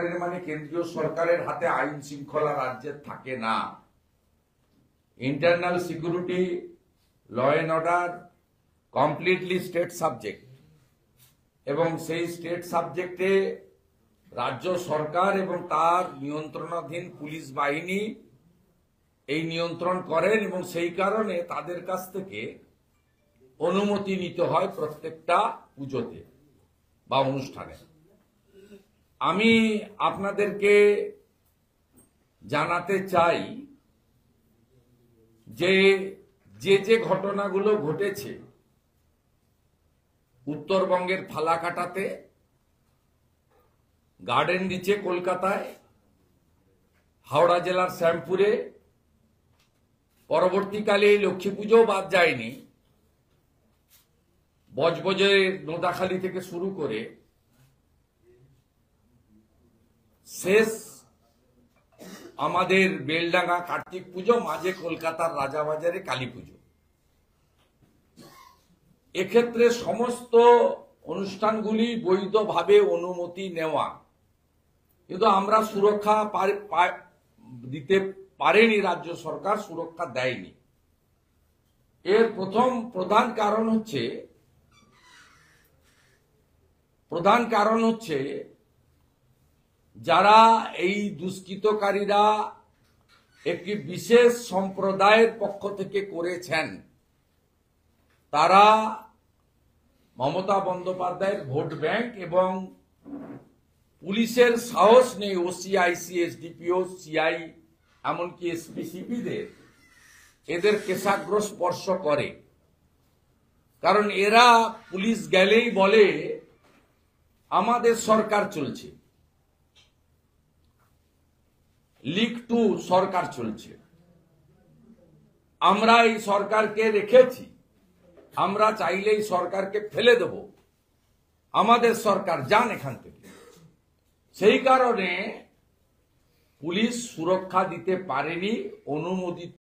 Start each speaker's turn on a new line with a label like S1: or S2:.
S1: সরকারের মানে কেন্দ্রীয় সরকারের হাতে আইন শৃঙ্খলা রাজ্যের থাকে না। Internal security, law and order completely state subject, এবং সেই স্টেট সাবজেক্টে রাজ্য সরকার এবং তার নিয়ন্ত্রণাধীন পুলিশ বাহিনী এই নিয়ন্ত্রণ করেন, এবং সেই কারণে তাদের কাছ থেকে অনুমতি নিতে হয় প্রত্যেকটা পুজোতে বা অনুষ্ঠানে। আমি আপনাদেরকে জানাতে চাই যে যে ঘটনাগুলো ঘটেছে উত্তরবঙ্গের ফালাকাটাতে, গার্ডেন রিচে কলকাতায়, হাওড়া জেলার শ্যামপুরে, পরবর্তীকালে লক্ষ্মী পুজোও বাদ যায়নি, বজবজে নোদাখালী থেকে শুরু করে শেষ আমাদের বেলডাঙ্গা কার্তিক পুজো, মাঝে কলকাতার রাজাবাজারে কালী পুজো। এক্ষেত্রে সমস্ত অনুষ্ঠানগুলি বৈধভাবে অনুমতি নেওয়া, কিন্তু আমরা সুরক্ষা দিতে পারেনি, রাজ্য সরকার সুরক্ষা দেয়নি। এর প্রধান কারণ হচ্ছে যারা এই দুষ্কৃতকারীরা একটি বিশেষ সম্প্রদায়ের পক্ষ থেকে করেছেন, তারা মমতা বন্দ্যোপাধ্যায়ের ভোট ব্যাংক এবং পুলিশের সাহস নেই ওসি, আইসি, এসডিপিও, সিআই, এমনকি এসপিসিপিদের এদের কেশাগ্র স্পর্শ করে। কারণ এরা পুলিশ গেলেই বলে আমাদের সরকার চলছে, লিক টু সরকার চলছে, আমরা এই সরকারকে রেখেছি, আমরা চাইলে এই সরকারকে ফেলে দেব, আমাদের সরকার যান এখান থেকে। সেই কারণে পুলিশ সুরক্ষা দিতে পারেনি অনুমোদিত